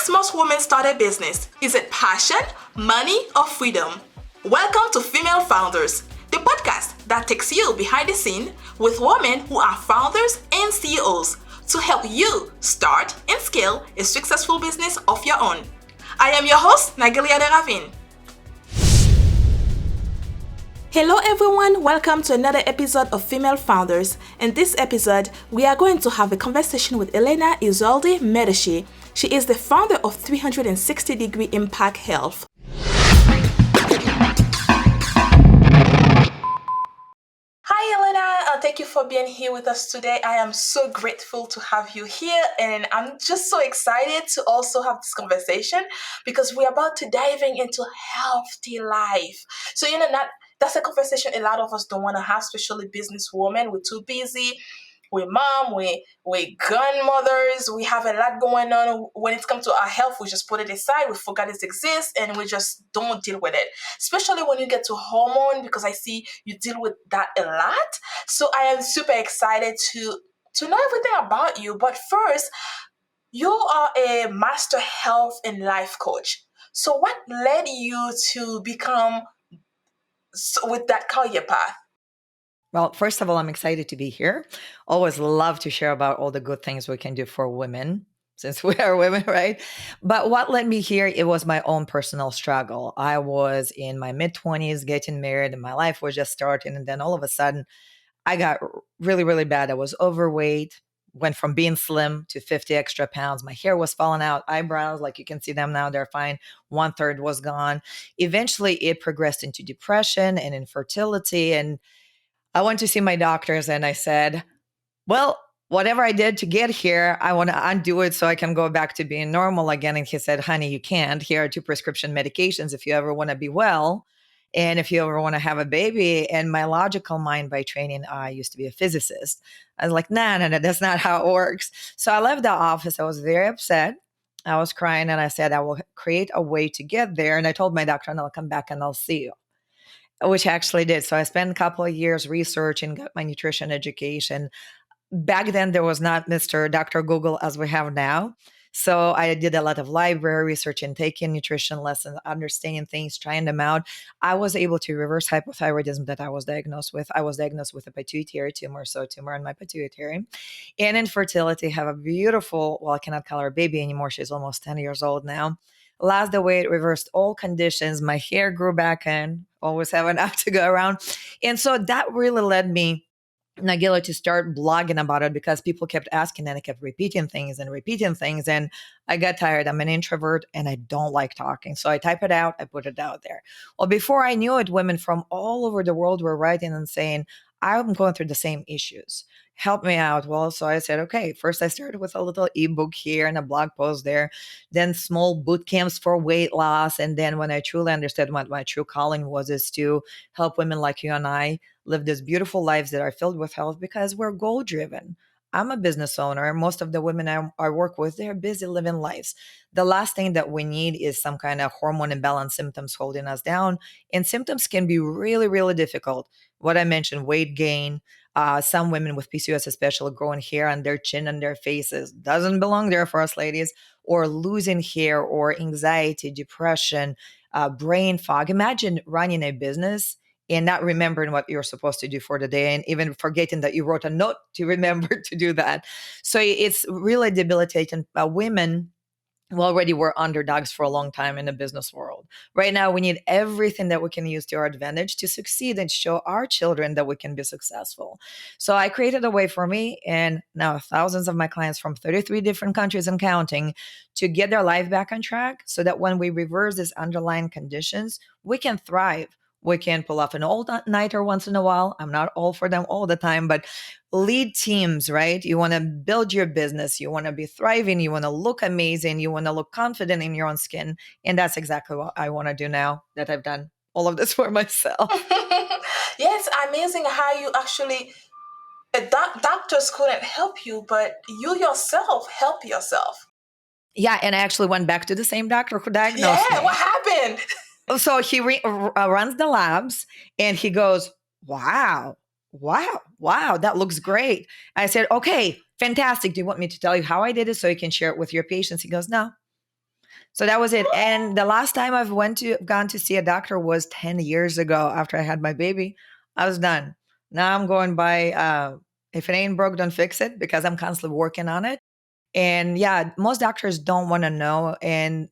makes most women start a business? Is it passion, money, or freedom? Welcome to Female Founders, the podcast that takes you behind the scene with women who are founders and CEOs to help you start and scale a successful business of your own. I am your host, Nagelia de Ravin. Hello everyone, welcome to another episode of Female Founders. In this episode, we are going to have a conversation with Elena Isoldi Medici. She is the founder of 360 Degree Impact Health. Hi Elena, thank you for being here with us today. I am so grateful to have you here, and I'm just so excited to also have this conversation because we're about to diving into healthy life. So that's a conversation a lot of us don't want to have, especially business women. We're too busy. We're mom, we're grandmothers, we have a lot going on. When it comes to our health, we just put it aside, we forgot it exists, and we just don't deal with it. Especially when you get to hormone, because I see you deal with that a lot. So I am super excited to know everything about you. But first, you are a master health and life coach. So what led you to become with that career path? Well, first of all, I'm excited to be here. Always love to share about all the good things we can do for women, since we are women, right? But what led me here, it was my own personal struggle. I was in my mid-20s, getting married, and my life was just starting. And then all of a sudden, I got really, really bad. I was overweight, went from being slim to 50 extra pounds. My hair was falling out, eyebrows, like you can see them now, they're fine. 1/3 was gone. Eventually, it progressed into depression and infertility. And I went to see my doctors and I said, well, whatever I did to get here, I want to undo it so I can go back to being normal again. And he said, honey, you can't. Here are 2 prescription medications if you ever want to be well. And if you ever want to have a baby. And my logical mind by training, I used to be a physicist. I was like, no, that's not how it works. So I left the office. I was very upset. I was crying and I said, I will create a way to get there. And I told my doctor, and I'll come back and I'll see you, which I actually did. So I spent a couple of years researching, got my nutrition education. Back then, there was not Mr. Dr. Google as we have now. So I did a lot of library research and taking nutrition lessons, understanding things, trying them out. I was able to reverse hypothyroidism that I was diagnosed with. I was diagnosed with a pituitary tumor, so a tumor in my pituitary. And infertility, have a beautiful, well, I cannot call her a baby anymore. She's almost 10 years old now. Lost the weight, reversed all conditions. My hair grew back in, always have enough to go around. And so that really led me, Nagila, to start blogging about it because people kept asking and I kept repeating things. And I got tired. I'm an introvert and I don't like talking. So I type it out, I put it out there. Well, before I knew it, women from all over the world were writing and saying, I'm going through the same issues. Help me out. Well, so I said, okay, first I started with a little ebook here and a blog post there, then small boot camps for weight loss. And then when I truly understood what my true calling was, is to help women like you and I live these beautiful lives that are filled with health because we're goal driven. I'm a business owner. Most of the women I work with, they're busy living lives. The last thing that we need is some kind of hormone imbalance symptoms holding us down. And symptoms can be really, really difficult. What I mentioned, weight gain, some women with PCOS, especially growing hair on their chin and their faces, doesn't belong there for us ladies, or losing hair, or anxiety, depression, brain fog. Imagine running a business and not remembering what you're supposed to do for the day and even forgetting that you wrote a note to remember to do that. So it's really debilitating. Women who already were underdogs for a long time in the business world. Right now, we need everything that we can use to our advantage to succeed and show our children that we can be successful. So I created a way for me and now thousands of my clients from 33 different countries and counting to get their life back on track so that when we reverse these underlying conditions, we can thrive. We can pull off an all-nighter once in a while. I'm not all for them all the time, but lead teams, right? You want to build your business. You want to be thriving. You want to look amazing. You want to look confident in your own skin. And that's exactly what I want to do now that I've done all of this for myself. Yeah, it's amazing how you actually, doctors couldn't help you, but you yourself help yourself. Yeah, and I actually went back to the same doctor who diagnosed me. Yeah, what happened? So he runs the labs and he goes, wow, that looks great. I said, okay, fantastic. Do you want me to tell you how I did it so you can share it with your patients? He goes, no. So that was it. And the last time I've gone to see a doctor was 10 years ago after I had my baby. I was done. Now I'm going by if it ain't broke, don't fix it, because I'm constantly working on it. And yeah, most doctors don't want to know. And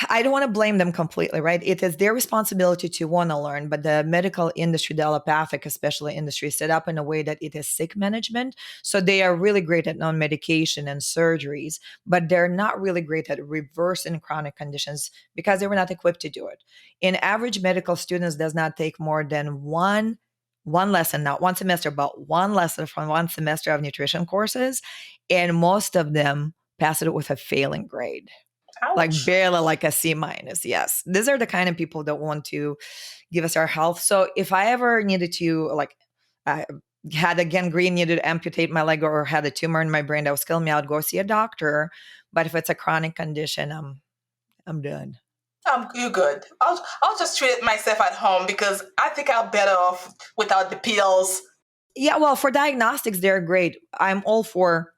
I don't want to blame them completely, right? It is their responsibility to want to learn, but the medical industry, the allopathic, especially industry, is set up in a way that it is sick management. So they are really great at non-medication and surgeries, but they're not really great at reversing chronic conditions because they were not equipped to do it. In average medical students does not take more than one lesson, not one semester, but one lesson from one semester of nutrition courses, and most of them pass it with a failing grade, like Ouch. barely like a C minus. Yes. These are the kind of people that want to give us our health. So if I ever needed to, like, I had a gangrene, needed to amputate my leg, or had a tumor in my brain that was killing me, I would go see a doctor. But if it's a chronic condition, I'm done. You're good. I'll just treat it myself at home because I think I'm better off without the pills. Yeah, well, for diagnostics, they're great. I'm all for,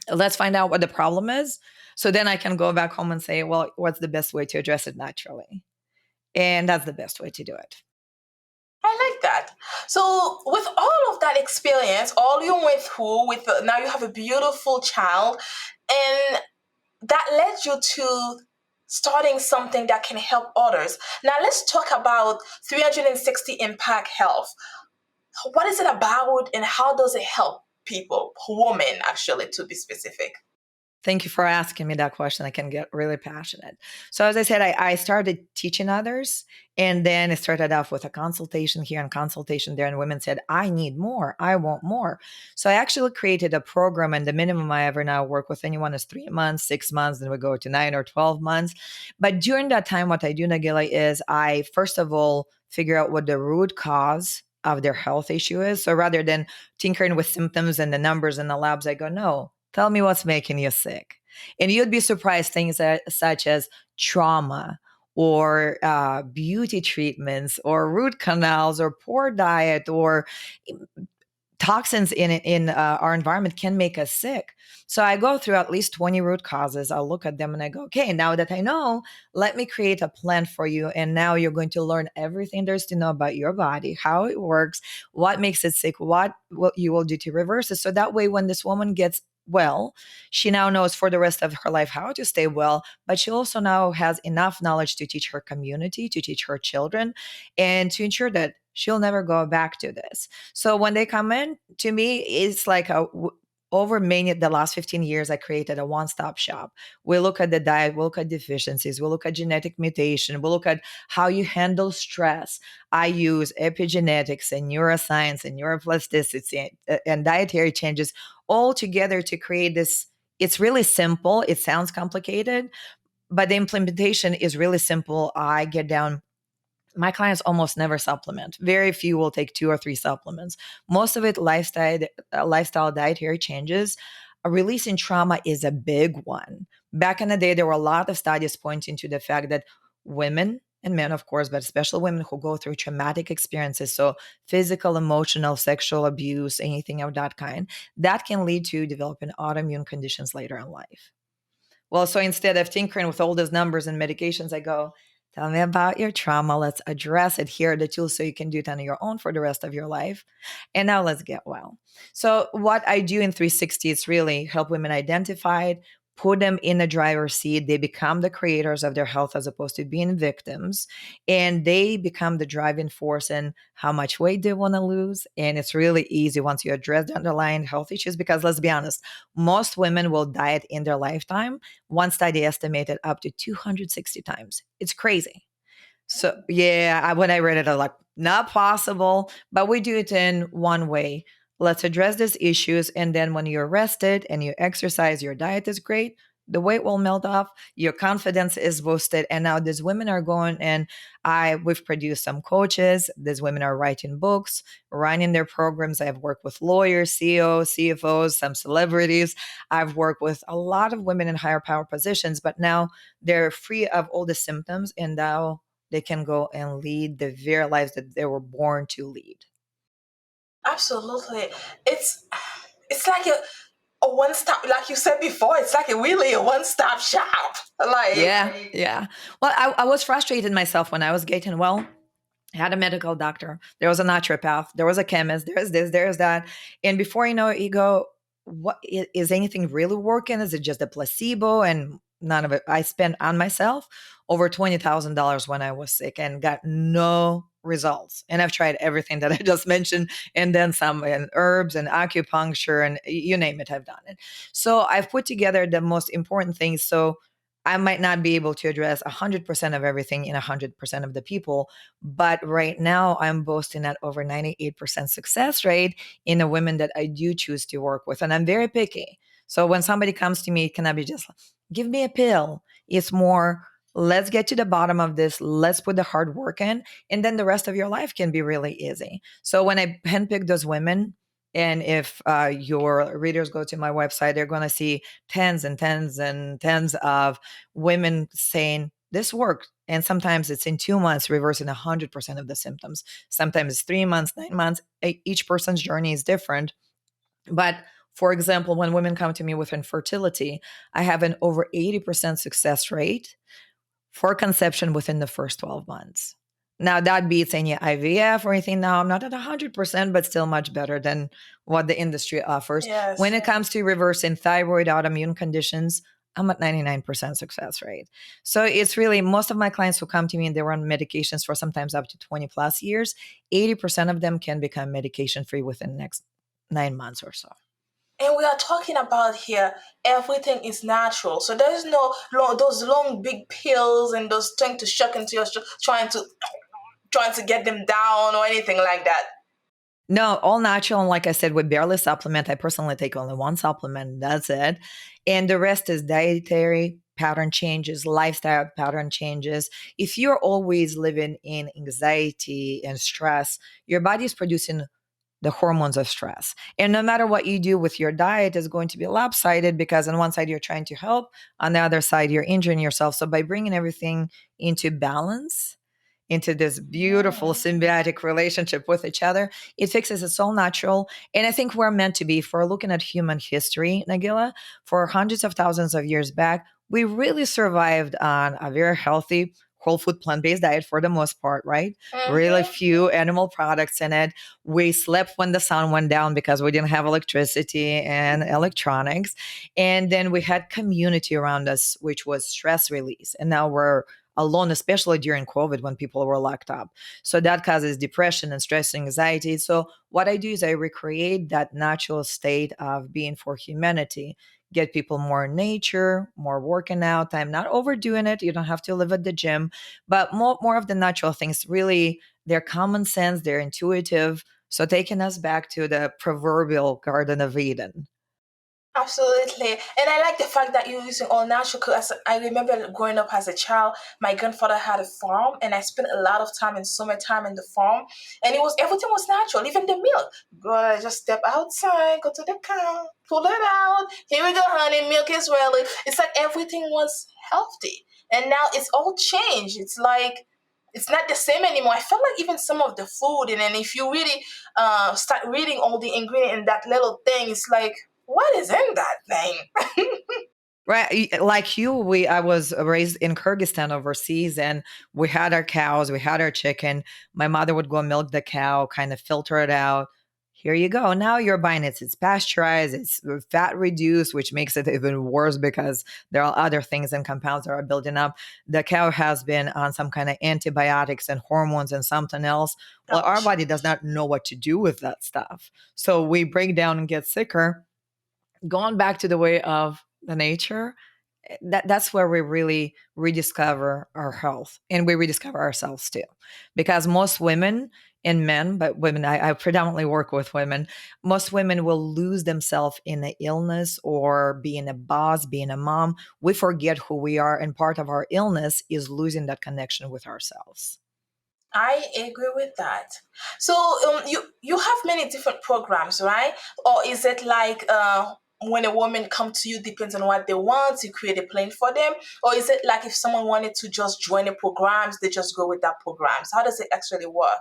let's find out what the problem is. So then I can go back home and say, well, what's the best way to address it naturally? And that's the best way to do it. I like that. So, with all of that experience, all you went through, with now you have a beautiful child, and that led you to starting something that can help others. Now, let's talk about 360 Impact Health. What is it about, and how does it help people, women actually, to be specific? Thank you for asking me that question. I can get really passionate. So, as I said, I started teaching others, and then it started off with a consultation here and consultation there. And women said, I need more. I want more. So, I actually created a program, and the minimum I ever now work with anyone is 3 months, 6 months, then we go to 9 or 12 months. But during that time, what I do, Nagila, is I first of all figure out what the root cause of their health issue is. So, rather than tinkering with symptoms and the numbers in the labs, I go, no, tell me what's making you sick. And you'd be surprised, things such as trauma or beauty treatments or root canals or poor diet or toxins in our environment can make us sick. So I go through at least 20 root causes. I'll look at them and I go, okay, now that I know, let me create a plan for you. And now you're going to learn everything there's to know about your body, how it works, what makes it sick, what you will do to reverse it. So that way, when this woman gets well, she now knows for the rest of her life how to stay well, but she also now has enough knowledge to teach her community, to teach her children, and to ensure that she'll never go back to this. So when they come in to me, it's like over many the last 15 years, I created a one-stop shop. We look at the diet, we look at deficiencies, we look at genetic mutation, we look at how you handle stress. I use epigenetics and neuroscience and neuroplasticity and dietary changes all together to create this. It's really simple. It sounds complicated, but the implementation is really simple. I get down, my clients almost never supplement. Very few will take 2 or 3 supplements. Most of it lifestyle dietary changes. Releasing trauma is a big one. Back in the day, there were a lot of studies pointing to the fact that women and men, of course, but especially women who go through traumatic experiences, so physical, emotional, sexual abuse, anything of that kind, that can lead to developing autoimmune conditions later in life. Well, so instead of tinkering with all those numbers and medications, I go, tell me about your trauma. Let's address it. Here are the tools so you can do it on your own for the rest of your life. And now let's get well. So, what I do in 360 is really help women identify it, put them in the driver's seat. They become the creators of their health as opposed to being victims. And they become the driving force in how much weight they want to lose. And it's really easy once you address the underlying health issues, because let's be honest, most women will diet in their lifetime. One study estimated up to 260 times. It's crazy. So yeah, when I read it, I was like, not possible. But we do it in one way. Let's address these issues, and then when you're rested and you exercise, your diet is great. The weight will melt off. Your confidence is boosted, and now these women are going. And we've produced some coaches. These women are writing books, running their programs. I've worked with lawyers, CEOs, CFOs, some celebrities. I've worked with a lot of women in higher power positions, but now they're free of all the symptoms, and now they can go and lead the very lives that they were born to lead. Absolutely. It's like a one stop, like you said before, it's like a really a one stop shop. Yeah, yeah. Well, I was frustrated myself when I was getting well. I had a medical doctor. There was a naturopath. There was a chemist. There's this, there's that. And before you know it, you go, what is anything really working? Is it just a placebo? And none of it. I spent on myself over $20,000 when I was sick and got no results. And I've tried everything that I just mentioned, and then some, and herbs and acupuncture and you name it, I've done it. So I've put together the most important things. So I might not be able to address 100% of everything in 100% of the people, but right now, I'm boasting at over 98% success rate in the women that I do choose to work with. And I'm very picky. So when somebody comes to me, it cannot be just give me a pill. It's more, let's get to the bottom of this. Let's put the hard work in. And then the rest of your life can be really easy. So when I handpick those women, and if your readers go to my website, they're going to see tens and tens and tens of women saying, this worked. And sometimes it's in 2 months, reversing 100% of the symptoms. Sometimes it's 3 months, 9 months. Each person's journey is different. But for example, when women come to me with infertility, I have an over 80% success rate for conception within the first 12 months. Now, that beats any IVF or anything. Now, I'm not at 100%, but still much better than what the industry offers. When Yes. it comes to reversing thyroid autoimmune conditions, I'm at 99% success rate. So it's really most of my clients who come to me and they were on medications for sometimes up to 20 plus years, 80% of them can become medication free within the next 9 months or so. And we are talking about here, everything is natural. So there's no those long big pills and those things to shock into your trying to get them down or anything like that. No, all natural. And like I said, we barely supplement. I personally take only one supplement. That's it. And the rest is dietary pattern changes, lifestyle pattern changes. If you're always living in anxiety and stress, your body is producing the hormones of stress. And no matter what you do with your diet is going to be lopsided because on one side you're trying to help, on the other side you're injuring yourself. So by bringing everything into balance, into this beautiful symbiotic relationship with each other. It fixes it's all natural. And I think we're meant to be. If we're looking at human history, Nagila, for hundreds of thousands of years back, we really survived on a very healthy, whole food, plant based diet for the most part, right? Really Mm-hmm. few animal products in it. We slept when the sun went down because we didn't have electricity and electronics. And then we had community around us, which was stress release. And now we're alone, especially during COVID when people were locked up. So that causes depression and stress and anxiety. So what I do is I recreate that natural state of being for humanity, get people more in nature, more working out. I'm not overdoing it. You don't have to live at the gym, but more of the natural things. Really, they're common sense, they're intuitive. So taking us back to the proverbial Garden of Eden. Absolutely. And I like the fact that you're using all natural. Because I remember growing up as a child, my grandfather had a farm, and I spent a lot of time in summertime in the farm. And it was everything was natural, even the milk. Go just step outside, go to the cow, pull it out. Here we go, honey. Milk is ready. It's like everything was healthy. And now it's all changed. It's like it's not the same anymore. I felt like even some of the food, and then if you really start reading all the ingredient in that little thing, it's like what is in that thing? Right, like you, we I was raised in Kyrgyzstan overseas, and we had our cows, we had our chicken. My mother would go milk the cow, kind of filter it out. Here you go. Now you're buying it. It's pasteurized. It's fat reduced, which makes it even worse because there are other things and compounds that are building up. The cow has been on some kind of antibiotics and hormones and something else. Well, our Ouch. body does not know what to do with that stuff, so we break down and get sicker. Going back to the way of the nature, that's where we really rediscover our health and we rediscover ourselves too, because most women and men, but women, I predominantly work with women. Most women will lose themselves in an illness or being a boss, being a mom. We forget who we are, and part of our illness is losing that connection with ourselves. I agree with that. So you have many different programs, right? Or is it like when a woman come to you, depends on what they want, you create a plan for them? Or is it like if someone wanted to just join the programs, they just go with that programs? How does it actually work?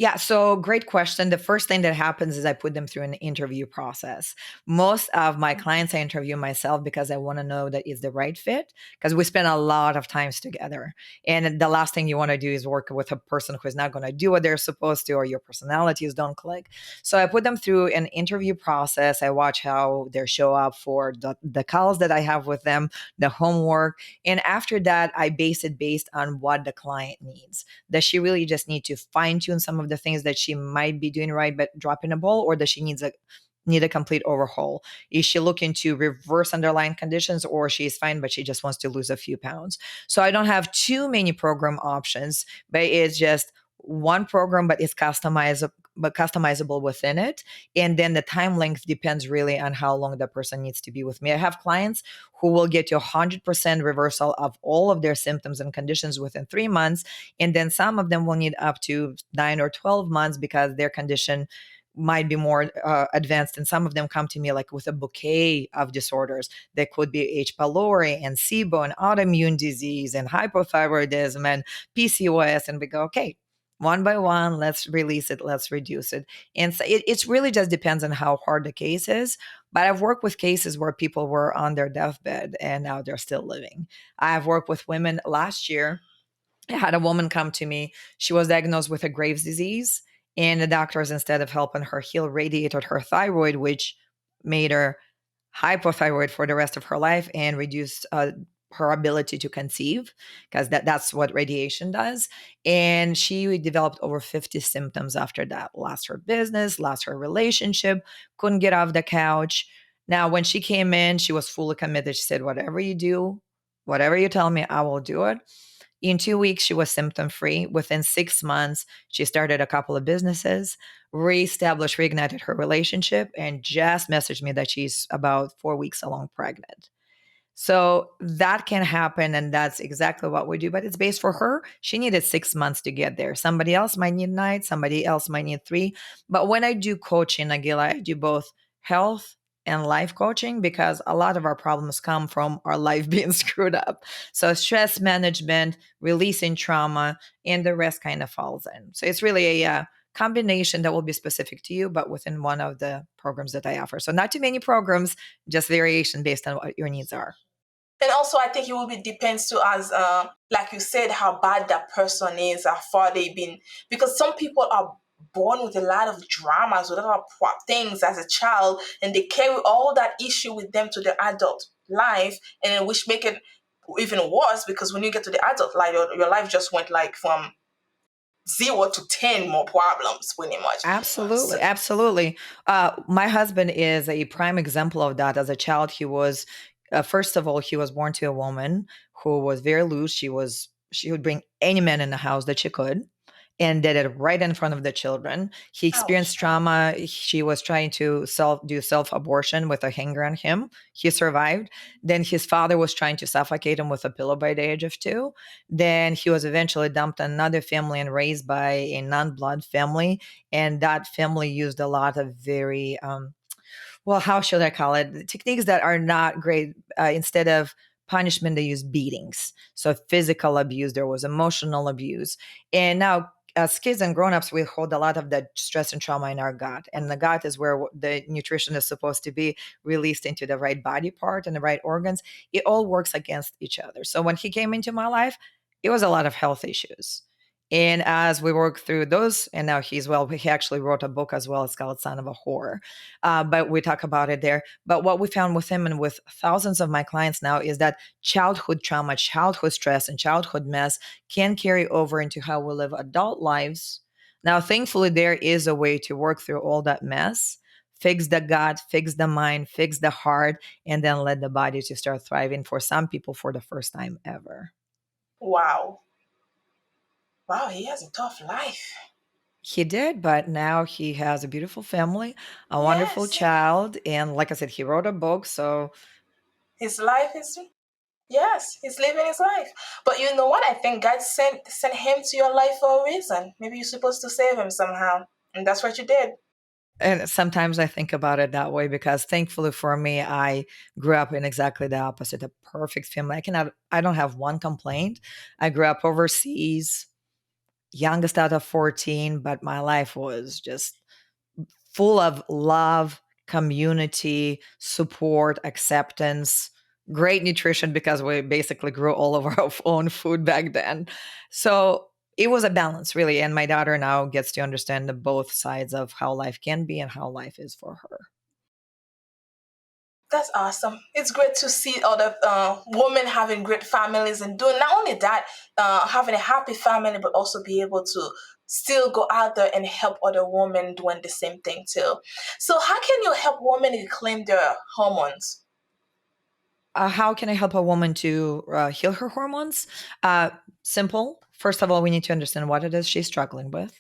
Yeah, so great question. The first thing that happens is I put them through an interview process. Most of my clients I interview myself because I want to know that is the right fit because we spend a lot of times together. And the last thing you want to do is work with a person who's not going to do what they're supposed to or your personalities don't click. So I put them through an interview process. I watch how they show up for the calls that I have with them, the homework. And after that, I base it based on what the client needs. Does she really just need to fine tune some of the things that she might be doing right but dropping a ball, or does she need a complete overhaul? Is she looking to reverse underlying conditions, or she's fine but she just wants to lose a few pounds? So I don't have too many program options, but it's just one program, but it's customizable within it. And then the time length depends really on how long the person needs to be with me. I have clients who will get to 100% reversal of all of their symptoms and conditions within 3 months. And then some of them will need up to 9 or 12 months because their condition might be more advanced. And some of them come to me like with a bouquet of disorders. There could be H. pylori and SIBO and autoimmune disease and hypothyroidism and PCOS. And we go, okay, one by one, let's release it, let's reduce it. And so it's really just depends on how hard the case is. But I've worked with cases where people were on their deathbed and now they're still living. I've worked with women last year. I had a woman come to me. She was diagnosed with a Graves' disease, and the doctors, instead of helping her heal, radiated her thyroid, which made her hypothyroid for the rest of her life and reduced her ability to conceive because that's what radiation does. And she developed over 50 symptoms after that. Lost her business, lost her relationship, couldn't get off the couch. Now, when she came in, she was fully committed. She said, whatever you do, whatever you tell me, I will do it. In 2 weeks, she was symptom free. Within 6 months, she started a couple of businesses, reestablished, reignited her relationship, and just messaged me that she's about 4 weeks along pregnant. So that can happen, and that's exactly what we do. But it's based for her. She needed 6 months to get there. Somebody else might need nine, somebody else might need three. But when I do coaching, Nagila, I do both health and life coaching because a lot of our problems come from our life being screwed up. So stress management, releasing trauma, and the rest kind of falls in. So it's really a combination that will be specific to you, but within one of the programs that I offer. So not too many programs, just variation based on what your needs are. And also, I think it will be depends too, as like you said, how bad that person is, how far they've been. Because some people are born with a lot of dramas, with a lot of things as a child, and they carry all that issue with them to the adult life, and then which make it even worse because when you get to the adult life, your life just went like from 0 to 10 more problems, pretty much. So, Absolutely, absolutely. My husband is a prime example of that. As a child, he was first of all, he was born to a woman who was very loose. She would bring any man in the house that she could, and did it right in front of the children. He experienced ouch. trauma. She was trying to self abortion with a hanger on him. He survived. Then his father was trying to suffocate him with a pillow by the age of 2. Then he was eventually dumped in another family and raised by a non-blood family. And that family used a lot of very, well, how should I call it? Techniques that are not great. Instead of punishment, they use beatings. So physical abuse, there was emotional abuse. And now, as kids and grown-ups, we hold a lot of that stress and trauma in our gut. And the gut is where the nutrition is supposed to be released into the right body part and the right organs. It all works against each other. So when he came into my life, it was a lot of health issues. And as we work through those, and now he actually wrote a book as well. It's called Son of a Whore. But we talk about it there. But what we found with him and with thousands of my clients now is that childhood trauma, childhood stress, and childhood mess can carry over into how we live adult lives. Now, thankfully, there is a way to work through all that mess, fix the gut, fix the mind, fix the heart, and then let the body to start thriving for some people for the first time ever. Wow. Wow, he has a tough life. He did, but now he has a beautiful family, a wonderful Yes. child, and like I said, he wrote a book. So His life is, yes, he's living his life. But you know what? I think God sent him to your life for a reason. Maybe you're supposed to save him somehow. And that's what you did. and sometimes I think about it that way because thankfully for me, I grew up in exactly the opposite, a perfect family. I don't have one complaint. I grew up overseas. youngest out of 14, but my life was just full of love, community, support, acceptance, great nutrition because we basically grew all of our own food back then. So it was a balance, really. And my daughter now gets to understand the both sides of how life can be and how life is for her. That's awesome. It's great to see other women having great families and doing not only that, having a happy family, but also be able to still go out there and help other women doing the same thing too. So, how can you help women reclaim their hormones? How can I help a woman to heal her hormones? Uh, Simple. First of all, we need to understand what it is she's struggling with.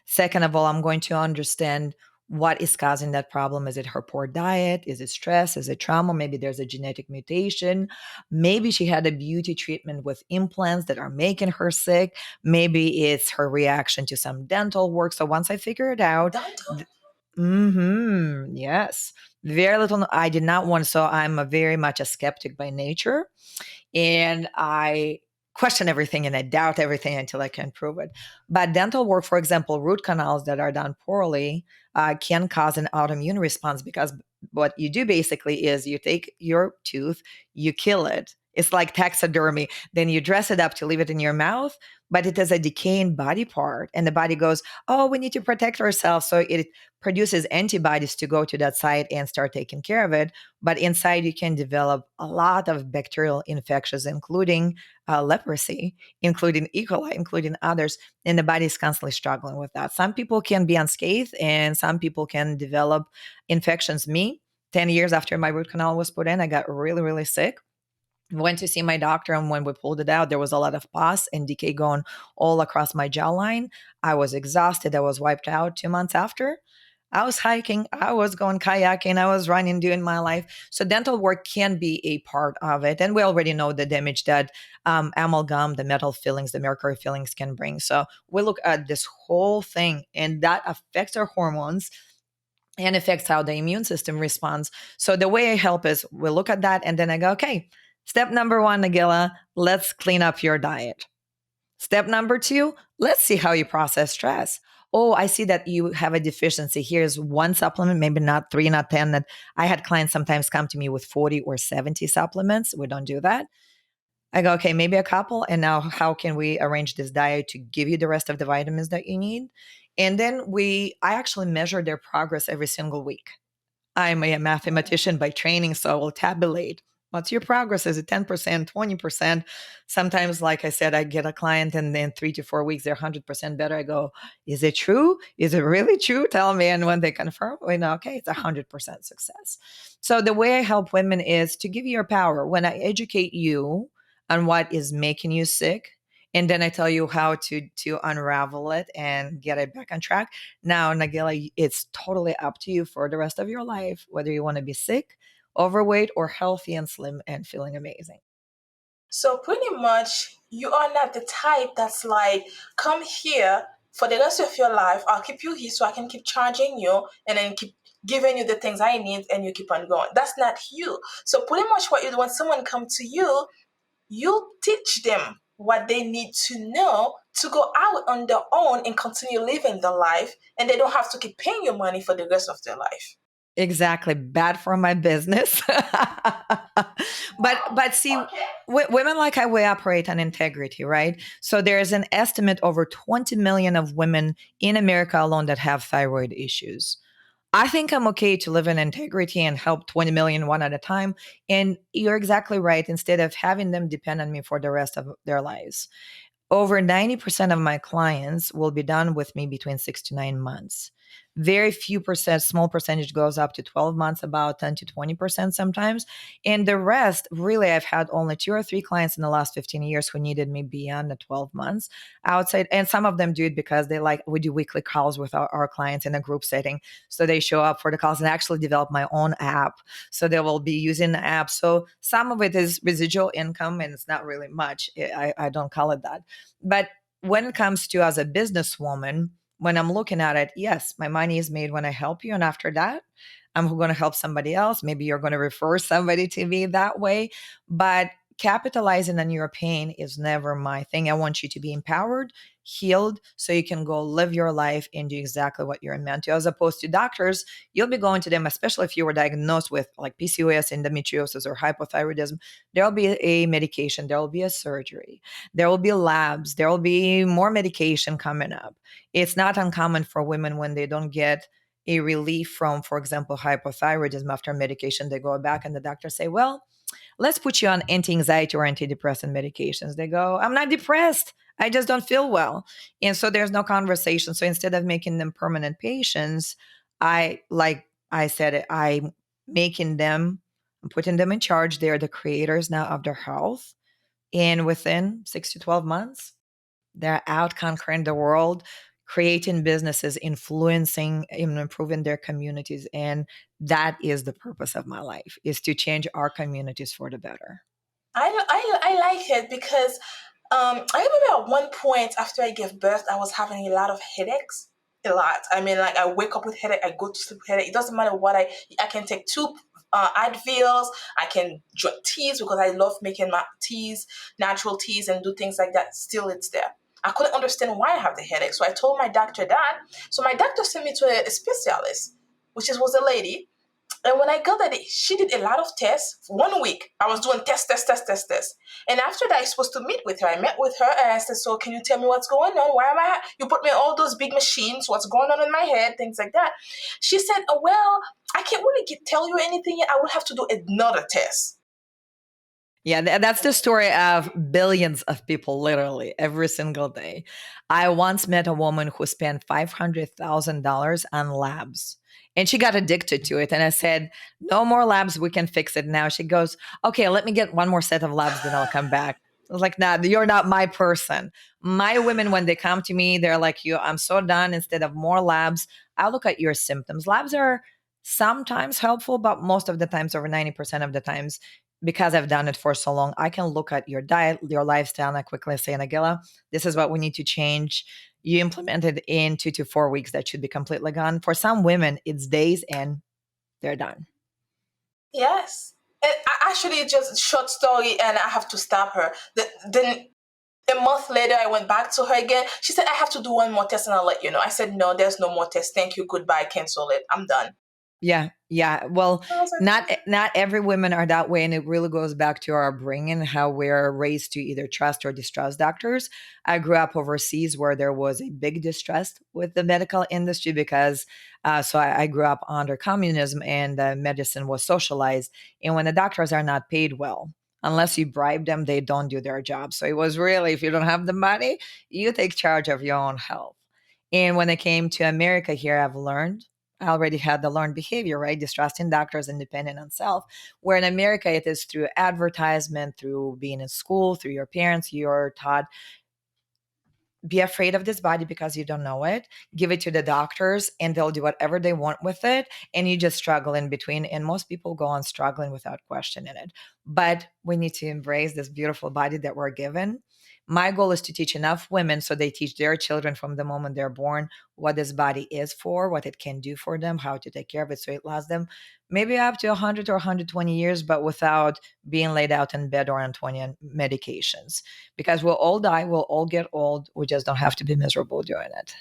Second of all, I'm going to understand what is causing that problem. Is it her poor diet? Is it stress? Is it trauma? Maybe there's a genetic mutation. Maybe she had a beauty treatment with implants that are making her sick. Maybe it's her reaction to some dental work. So once I figure it out, Don't. yes. Very little. I did not want, so I'm a very much a skeptic by nature, and I question everything and I doubt everything until I can prove it. But dental work, for example, root canals that are done poorly can cause an autoimmune response because what you do basically is you take your tooth, you kill it. It's like taxidermy. Then you dress it up to leave it in your mouth, but it is a decaying body part. And the body goes, oh, we need to protect ourselves. So it produces antibodies to go to that site and start taking care of it. But inside, you can develop a lot of bacterial infections, including leprosy, including E. coli, including others. And the body is constantly struggling with that. Some people can be unscathed and some people can develop infections. Me, 10 years after my root canal was put in, I got really, really sick. Went to see my doctor, and when we pulled it out, there was a lot of pus and decay going all across my jawline. I was exhausted. I was wiped out 2 months after. I was hiking, I was going kayaking, I was running, doing my life. So dental work can be a part of it. And we already know the damage that amalgam, the metal fillings, the mercury fillings can bring. So we look at this whole thing and that affects our hormones and affects how the immune system responds. So the way I help is we look at that and then I go, okay, step number one, Nagila, let's clean up your diet. Step number two, let's see how you process stress. Oh, I see that you have a deficiency. Here's one supplement, maybe not three, not 10. That I had clients sometimes come to me with 40 or 70 supplements. We don't do that. I go, okay, maybe a couple. And now how can we arrange this diet to give you the rest of the vitamins that you need? And then I actually measure their progress every single week. I'm a mathematician by training, so I will tabulate. What's your progress? Is it 10%, 20%? Sometimes, like I said, I get a client and then 3 to 4 weeks, they're 100% better. I go, is it true? Is it really true? Tell me. And when they confirm, we know, okay, it's 100% success. So the way I help women is to give you your power. When I educate you on what is making you sick, and then I tell you how to unravel it and get it back on track. Now, Nagila, it's totally up to you for the rest of your life, whether you want to be sick, overweight, or healthy and slim and feeling amazing. So pretty much, you are not the type that's like, come here for the rest of your life. I'll keep you here so I can keep charging you and then keep giving you the things I need and you keep on going. That's not you. So pretty much what you do when someone comes to you, you teach them what they need to know to go out on their own and continue living their life, and they don't have to keep paying you money for the rest of their life. Exactly. Bad for my business. But see, Okay. women like I, we operate on integrity, right? So there's an estimate over 20 million of women in America alone that have thyroid issues. I think I'm okay to live in integrity and help 20 million one at a time. And you're exactly right. Instead of having them depend on me for the rest of their lives. Over 90% of my clients will be done with me between 6 to 9 months. Very few percent, small percentage goes up to 12 months, about 10 to 20% sometimes. And the rest, really, I've had only 2 or 3 clients in the last 15 years who needed me beyond the 12 months outside. And some of them do it because they like, we do weekly calls with our clients in a group setting. So they show up for the calls and actually develop my own app. So they will be using the app. So some of it is residual income and it's not really much. I don't call it that. But when it comes to as a businesswoman, when I'm looking at it, yes, my money is made when I help you. And after that, I'm going to help somebody else. Maybe you're going to refer somebody to me that way. But capitalizing on your pain is never my thing. I want you to be empowered, healed, so you can go live your life and do exactly what you're meant to. As opposed to doctors, you'll be going to them, especially if you were diagnosed with like PCOS, endometriosis, or hypothyroidism. There'll be a medication, there will be a surgery, there will be labs, there will be more medication coming up. It's not uncommon for women when they don't get a relief from, for example, hypothyroidism after medication, they go back and the doctor say, well, let's put you on anti-anxiety or antidepressant medications. They go, I'm not depressed. I just don't feel well. And so there's no conversation. So instead of making them permanent patients, like I said, I'm making them, I'm putting them in charge. They're the creators now of their health. And within 6 to 12 months, they're out conquering the world, creating businesses, influencing and improving their communities. And that is the purpose of my life, is to change our communities for the better. I like it because I remember at one point after I gave birth, I was having a lot of headaches. A lot. I mean, like I wake up with headache, I go to sleep with headache. It doesn't matter what I can take two Advils. I can drink teas because I love making my teas, natural teas, and do things like that. Still, it's there. I couldn't understand why I have the headache, so I told my doctor that. So my doctor sent me to a specialist, was a lady, and when I got that, she did a lot of tests. 1 week, I was doing test. And after that, I was supposed to meet with her. I met with her and I said, so can you tell me what's going on? Why am I? You put me on all those big machines. What's going on in my head? Things like that. She said, oh, well, I can't really tell you anything yet. I will have to do another test. Yeah, that's the story of billions of people, literally every single day. I once met a woman who spent $500,000 on labs and she got addicted to it. And I said, no more labs. We can fix it now. She goes, okay, let me get one more set of labs, then I'll come back. I was like, nah, you're not my person. My women, when they come to me, they're like, you, I'm so done. Instead of more labs, I look at your symptoms. Labs are sometimes helpful, but most of the times, over 90% of the times, because I've done it for so long, I can look at your diet, your lifestyle, and I quickly say, Nagila, this is what we need to change. You implement it in 2 to 4 weeks, that should be completely gone. For some women, it's days and they're done. Yes. And I actually just short story and I have to stop her. Then a month later, I went back to her again. She said, I have to do one more test and I'll let you know. I said, no, there's no more test. Thank you. Goodbye. Cancel it. I'm done. Yeah, yeah. Well, I was like, not every women are that way, and it really goes back to our upbringing, how we're raised to either trust or distrust doctors. I grew up overseas where there was a big distrust with the medical industry because, I grew up under communism and medicine was socialized, and when the doctors are not paid well. Unless you bribe them, they don't do their job. So it was really, if you don't have the money, you take charge of your own health. And when I came to America here, I've learned, I already had the learned behavior, right? Distrusting doctors and depending on self. Where in America, it is through advertisement, through being in school, through your parents, you're taught, be afraid of this body because you don't know it. Give it to the doctors and they'll do whatever they want with it. And you just struggle in between. And most people go on struggling without questioning it. But we need to embrace this beautiful body that we're given. My goal is to teach enough women so they teach their children from the moment they're born what this body is for, what it can do for them, how to take care of it so it lasts them maybe up to 100 or 120 years, but without being laid out in bed or on 20 medications, because we'll all die, we'll all get old. We just don't have to be miserable doing it.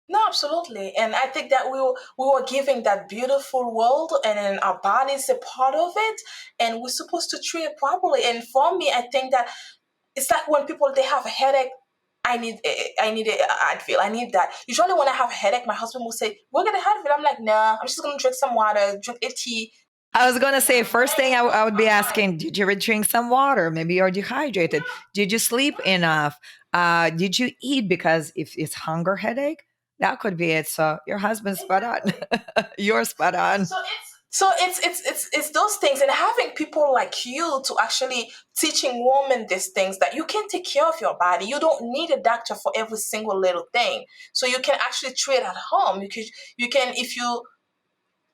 no, absolutely. And I think that we were giving that beautiful world and then our body is a part of it and we're supposed to treat it properly. And for me, I think that it's like when people they have a headache, I need a Advil. I need that. Usually when I have a headache, my husband will say, "We're gonna Advil." I'm like, "Nah, I'm just gonna drink some water, drink a tea." I was going to say, first thing I would be asking, did you drink some water? Maybe you're dehydrated. Did you sleep enough? Did you eat? Because if it's hunger headache, that could be it. So your husband's spot on. You're spot on. So it's those things and having people like you to actually teaching women these things that you can take care of your body. You don't need a doctor for every single little thing. So you can actually treat at home. You can if you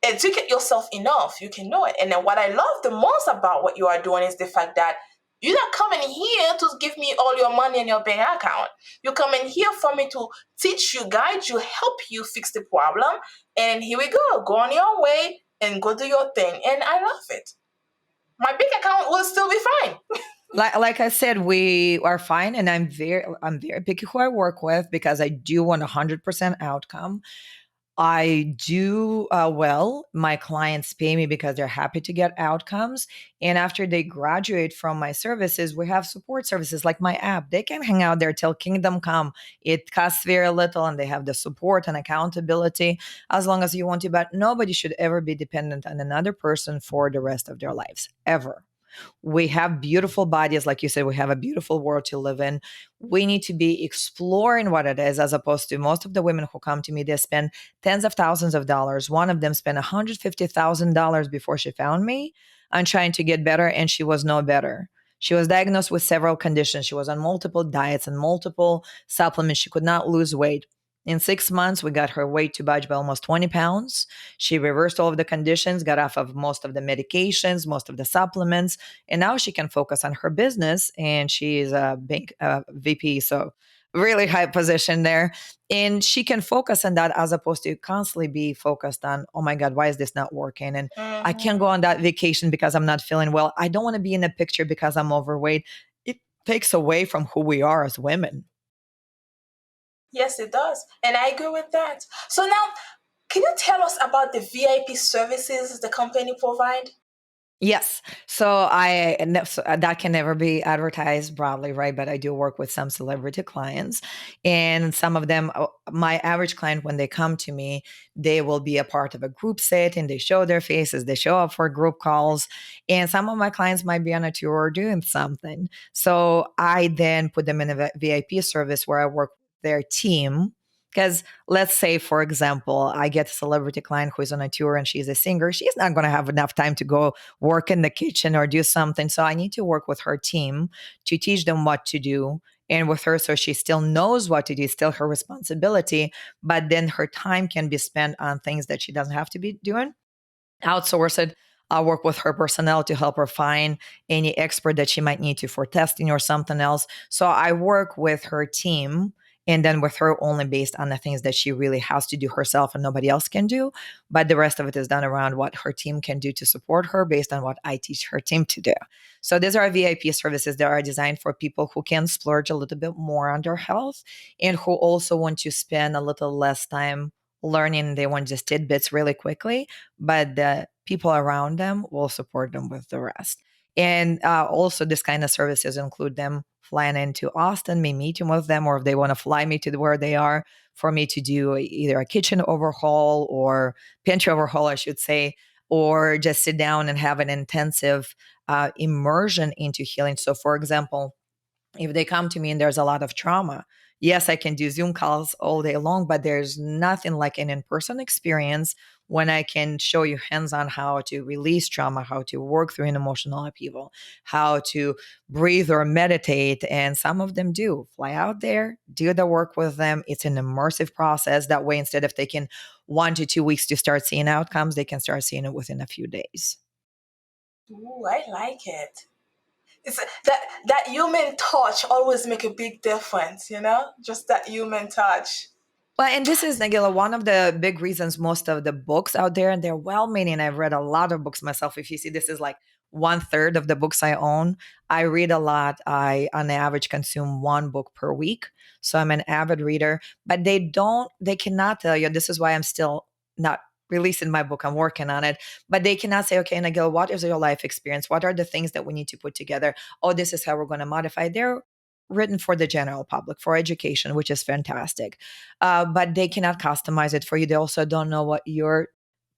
educate yourself enough, you can know it. And then what I love the most about what you are doing is the fact that you're not coming here to give me all your money in your bank account. You're coming here for me to teach you, guide you, help you fix the problem. And here we go. Go on your way and go do your thing. And I love it. My bank account will still be fine. like I said, we are fine, and I'm very picky who I work with because I do want 100% outcome. I do well. My clients pay me because they're happy to get outcomes. And after they graduate from my services, we have support services like my app. They can hang out there till kingdom come. It costs very little and they have the support and accountability as long as you want to. But nobody should ever be dependent on another person for the rest of their lives, ever. We have beautiful bodies. Like you said, we have a beautiful world to live in. We need to be exploring what it is, as opposed to most of the women who come to me, they spend tens of thousands of dollars. One of them spent $150,000 before she found me on trying to get better, and she was no better. She was diagnosed with several conditions. She was on multiple diets and multiple supplements. She could not lose weight. In 6 months, we got her weight to budge by almost 20 pounds. She reversed all of the conditions, got off of most of the medications, most of the supplements, and now she can focus on her business. And she is a bank VP, so really high position there. And she can focus on that as opposed to constantly be focused on, oh my God, why is this not working? And I can't go Hmm. on that vacation because I'm not feeling well. I don't want to be in a picture because I'm overweight. It takes away from who we are as women. Yes, it does. And I agree with that. So now, can you tell us about the VIP services the company provide? Yes. So that can never be advertised broadly, right? But I do work with some celebrity clients, and some of them, my average client, when they come to me, they will be a part of a group set and they show their faces, they show up for group calls. And some of my clients might be on a tour or doing something. So I then put them in a VIP service where I work with their team. Because let's say, for example, I get a celebrity client who is on a tour and she's a singer. She's not going to have enough time to go work in the kitchen or do something. So I need to work with her team to teach them what to do. And with her, so she still knows what to do, it's still her responsibility, but then her time can be spent on things that she doesn't have to be doing. Outsource it. I'll work with her personnel to help her find any expert that she might need to for testing or something else. So I work with her team and then with her only based on the things that she really has to do herself and nobody else can do. But the rest of it is done around what her team can do to support her based on what I teach her team to do. So these are VIP services that are designed for people who can splurge a little bit more on their health and who also want to spend a little less time learning. They want just tidbits really quickly, but the people around them will support them with the rest. And also, this kind of services include them flying into Austin, me meeting with them, or if they want to fly me to where they are for me to do either a kitchen overhaul or pantry overhaul, I should say, or just sit down and have an intensive immersion into healing. So, for example, if they come to me and there's a lot of trauma, yes, I can do Zoom calls all day long, but there's nothing like an in person experience when I can show you hands on how to release trauma, how to work through an emotional upheaval, how to breathe or meditate. And some of them do fly out there, do the work with them. It's an immersive process. That way, instead of taking 1 to 2 weeks to start seeing outcomes, they can start seeing it within a few days. Ooh, I like it. It's that human touch always make a big difference, you know? Just that human touch. Well, and this is, Nagila, one of the big reasons most of the books out there, and they're well meaning. I've read a lot of books myself. If you see, this is like 1/3 of the books I own. I read a lot. I, on average, consume one book per week. So I'm an avid reader, but they cannot tell you. This is why I'm still not releasing my book. I'm working on it, but they cannot say, okay, Nagila, what is your life experience? What are the things that we need to put together? Oh, this is how we're going to modify. They're written for the general public, for education, which is fantastic, but they cannot customize it for you. They also don't know what your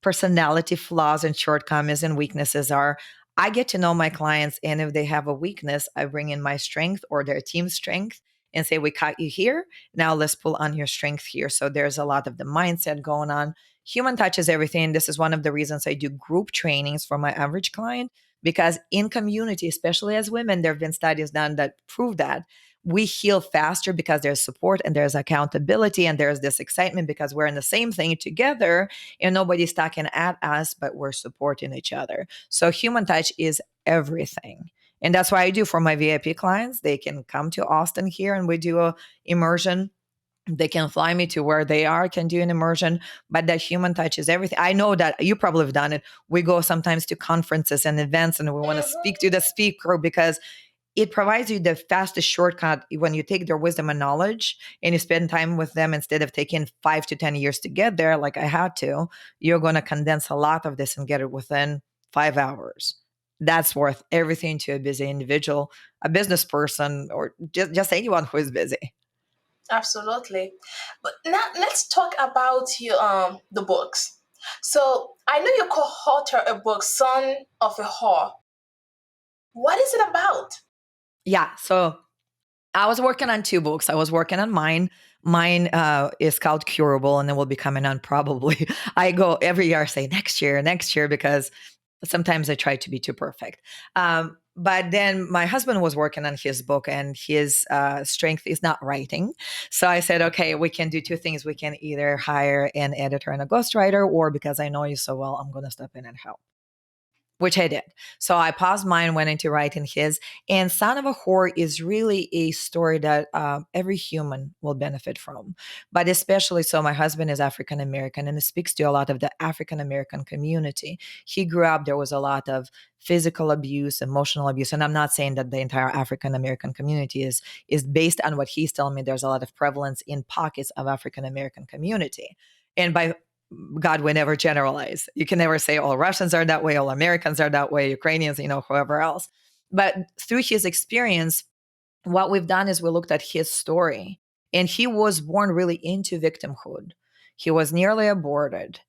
personality flaws and shortcomings and weaknesses are. I get to know my clients, and if they have a weakness, I bring in my strength or their team strength and say, we caught you here. Now let's pull on your strength here. So there's a lot of the mindset going on. Human touch is everything. This is one of the reasons I do group trainings for my average client, because in community, especially as women, there have been studies done that prove that we heal faster because there's support and there's accountability and there's this excitement because we're in the same thing together and nobody's talking at us, but we're supporting each other. So human touch is everything. And that's why I do for my VIP clients. They can come to Austin here and we do a immersion. They can fly me to where they are, can do an immersion, but that human touch is everything. I know that you probably have done it. We go sometimes to conferences and events and we want to speak to the speaker because it provides you the fastest shortcut when you take their wisdom and knowledge and you spend time with them instead of taking 5 to 10 years to get there, like I had to. You're going to condense a lot of this and get it within 5 hours. That's worth everything to a busy individual, a business person, or just anyone who is busy. Absolutely. But now let's talk about your the books. So I know you co-author a book, Son of a Whore. What is it about? Yeah. So I was working on two books. I was working on mine. Mine is called Curable, and it will be coming on probably. I go every year, I say next year, because sometimes I try to be too perfect. But then my husband was working on his book, and his strength is not writing. So I said, okay, we can do two things. We can either hire an editor and a ghostwriter, or because I know you so well, I'm going to step in and help, which I did. So I paused mine, went into writing his. And Son of a Whore is really a story that every human will benefit from. But especially so, my husband is African American, and it speaks to a lot of the African American community. He grew up, there was a lot of physical abuse, emotional abuse. And I'm not saying that the entire African American community is based on what he's telling me. There's a lot of prevalence in pockets of African American community. And by God, we never generalize. You can never say all Russians are that way, all Americans are that way, Ukrainians, whoever else. But through his experience, what we've done is we looked at his story. And he was born really into victimhood. He was nearly aborted.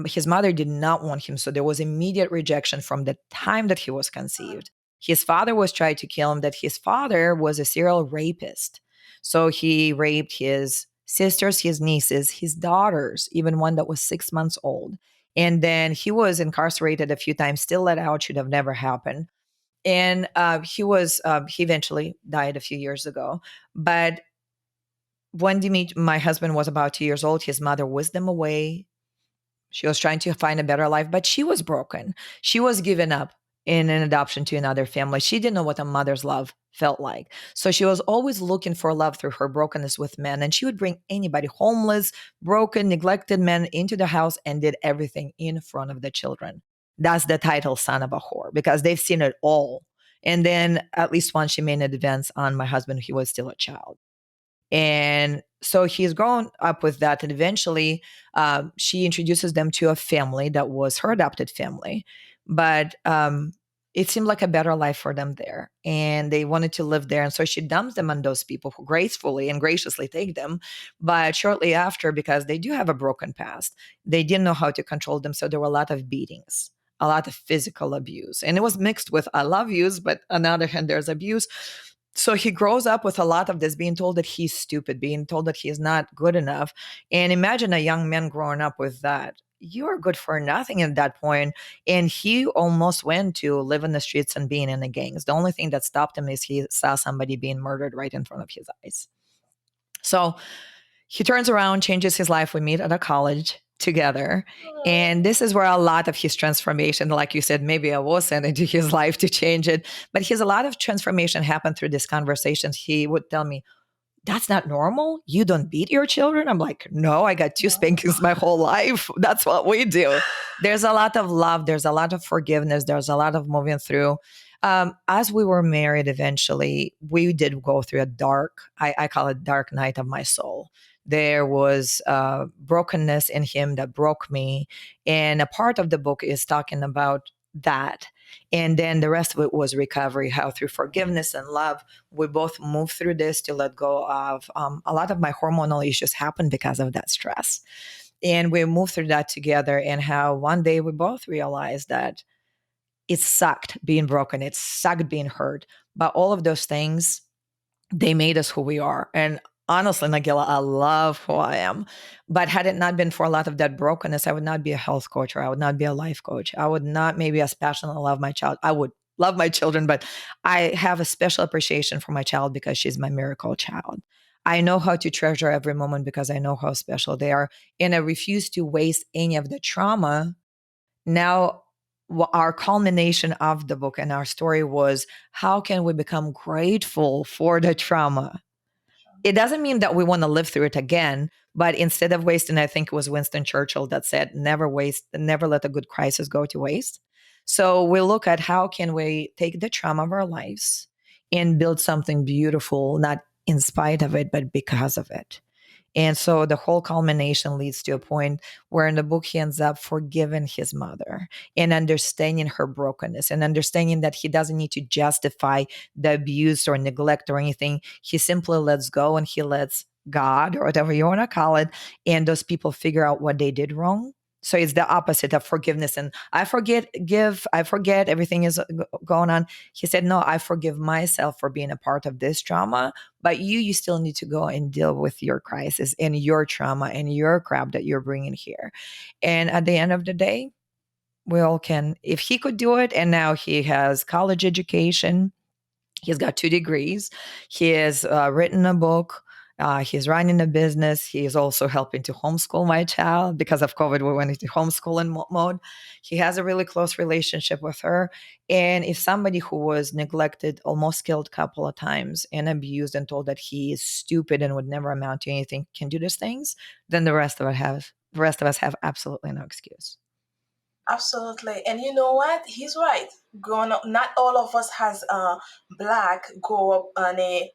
His mother did not want him. So there was immediate rejection from the time that he was conceived. His father was trying to kill him, that his father was a serial rapist. So he raped his sisters, his nieces, his daughters, even one that was 6 months old. And then he was incarcerated a few times, still let out, should have never happened. And he eventually died a few years ago. But when my husband was about 2 years old, his mother whisked them away. She was trying to find a better life, but she was broken. She was given up in an adoption to another family. She didn't know what a mother's love felt like. So she was always looking for love through her brokenness with men. And she would bring anybody, homeless, broken, neglected men, into the house and did everything in front of the children. That's the title, Son of a Whore, because they've seen it all. And then at least once she made an advance on my husband, he was still a child. And so he's grown up with that. And eventually, she introduces them to a family that was her adopted family. But it seemed like a better life for them there. And they wanted to live there. And so she dumps them on those people who gracefully and graciously take them. But shortly after, because they do have a broken past, they didn't know how to control them. So there were a lot of beatings, a lot of physical abuse. And it was mixed with I love yous, but on the other hand, there's abuse. So he grows up with a lot of this, being told that he's stupid, being told that he's not good enough. And imagine a young man growing up with that. You are good for nothing at that point. And he almost went to live in the streets and being in the gangs. The only thing that stopped him is he saw somebody being murdered right in front of his eyes. So he turns around, changes his life. We meet at a college together. And this is where a lot of his transformation, like you said, maybe I was sent into his life to change it, but his a lot of transformation happened through these conversations. He would tell me, that's not normal. You don't beat your children. I'm like, no, I got two spankings my whole life. That's what we do. There's a lot of love. There's a lot of forgiveness. There's a lot of moving through. As we were married, eventually, we did go through a I call it dark night of my soul. There was brokenness in him that broke me. And a part of the book is talking about that. And then the rest of it was recovery, how through forgiveness and love, we both moved through this to let go of a lot of my hormonal issues happened because of that stress. And we moved through that together, and how one day we both realized that it sucked being broken, it sucked being hurt. But all of those things, they made us who we are. And honestly, Nagila, I love who I am. But had it not been for a lot of that brokenness, I would not be a health coach, or I would not be a life coach. I would not maybe as passionate love my child. I would love my children, but I have a special appreciation for my child because she's my miracle child. I know how to treasure every moment because I know how special they are. And I refuse to waste any of the trauma. Now, our culmination of the book and our story was, how can we become grateful for the trauma? It doesn't mean that we want to live through it again, but instead of wasting, I think it was Winston Churchill that said, never waste, never let a good crisis go to waste. So we look at how can we take the trauma of our lives and build something beautiful, not in spite of it, but because of it. And so the whole culmination leads to a point where in the book he ends up forgiving his mother and understanding her brokenness and understanding that he doesn't need to justify the abuse or neglect or anything. He simply lets go and he lets God or whatever you want to call it, and those people figure out what they did wrong. So it's the opposite of forgiveness. And I forget everything is going on. He said, no, I forgive myself for being a part of this trauma, but you still need to go and deal with your crisis and your trauma and your crap that you're bringing here. And at the end of the day, we all can. If he could do it, and now he has college education, he's got 2 degrees. He has written a book. He's running a business. He is also helping to homeschool my child because of COVID. We went into homeschooling mode. He has a really close relationship with her. And if somebody who was neglected, almost killed a couple of times, and abused and told that he is stupid and would never amount to anything can do these things, then the rest of us have absolutely no excuse. Absolutely. And you know what? He's right. Growing up, not all of us has black grow up in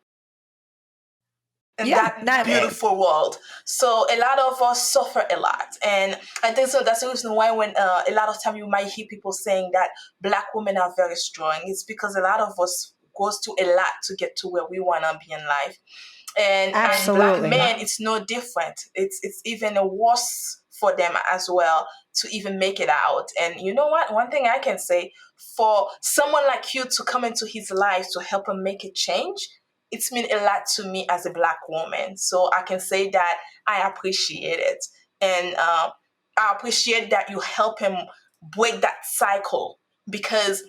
Yeah, that not beautiful world. So a lot of us suffer a lot, and I think so. That's the reason why when a lot of time you might hear people saying that black women are very strong. It's because a lot of us goes through a lot to get to where we wanna be in life, and black absolutely. men it's no different. It's even worse for them as well to even make it out. And you know what, one thing I can say, for someone like you to come into his life to help him make a change, it's mean a lot to me as a black woman. So I can say that I appreciate it. And I appreciate that you help him break that cycle, because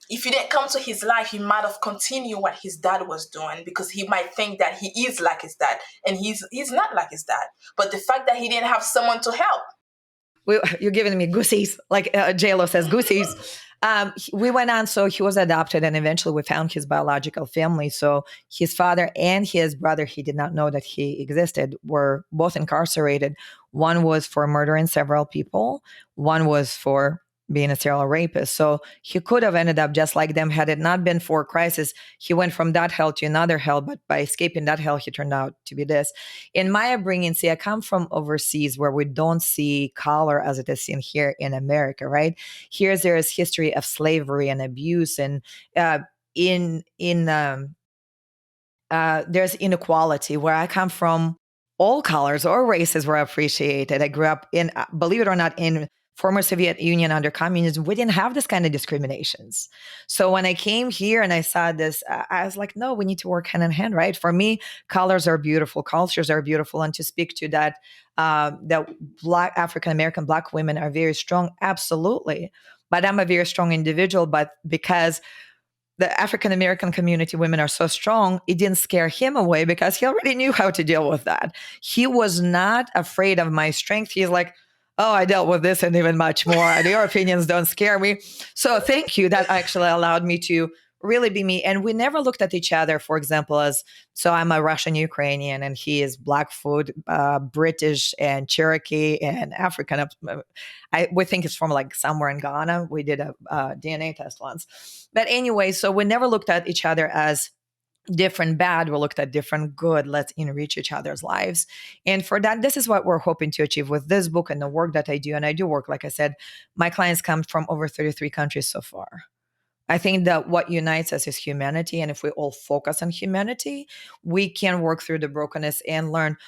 if you didn't come to his life, he might have continued what his dad was doing, because he might think that he is like his dad, and he's not like his dad. But the fact that he didn't have someone to help. You're giving me goosies, like Lo says, goosies. We went on, so he was adopted, and eventually we found his biological family. So his father and his brother, he did not know that he existed, were both incarcerated. One was for murdering several people, one was for being a serial rapist. So he could have ended up just like them had it not been for crisis. He went from that hell to another hell, but by escaping that hell, he turned out to be this. In my upbringing, see, I come from overseas where we don't see color as it is seen here in America, right? Here, there is history of slavery and abuse, and uh, in there's inequality. Where I come from, all colors or races were appreciated. I grew up in, believe it or not, in former Soviet Union under communism. We didn't have this kind of discriminations. So when I came here and I saw this, I was like, no, we need to work hand in hand, right? For me, colors are beautiful, cultures are beautiful, and to speak to that, that Black African American Black women are very strong, absolutely. But I'm a very strong individual, but because the African American community women are so strong, it didn't scare him away because he already knew how to deal with that. He was not afraid of my strength. He's like, oh, I dealt with this and even much more. And your opinions don't scare me. So thank you. That actually allowed me to really be me. And we never looked at each other, for example, as so I'm a Russian Ukrainian and he is Blackfoot, British and Cherokee and African. We think it's from like somewhere in Ghana. We did a DNA test once. But anyway, so we never looked at each other as different bad. We looked at different good. Let's enrich each other's lives. And for that, this is what we're hoping to achieve with this book and the work that I do. And I do work, like I said, my clients come from over 33 countries so far. I think that what unites us is humanity. And if we all focus on humanity, we can work through the brokenness and learn.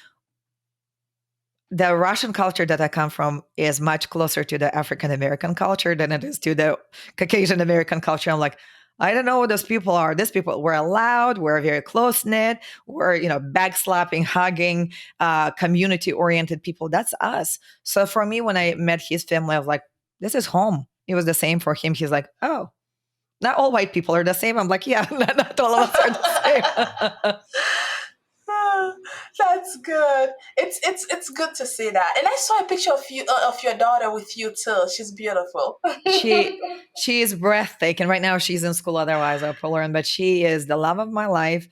The Russian culture that I come from is much closer to the African American culture than it is to the Caucasian American culture. I'm like, I don't know what those people are. These people, we're loud, we're very close knit, we're, backslapping, hugging, community oriented people. That's us. So for me, when I met his family, I was like, this is home. It was the same for him. He's like, oh, not all white people are the same. I'm like, yeah, not all of us are the same. Ah, that's good. It's good to see that. And I saw a picture of you, of your daughter with you too. She's beautiful. she she is breathtaking. Right now she's in school, otherwise I'll pull her in, but she is the love of my life.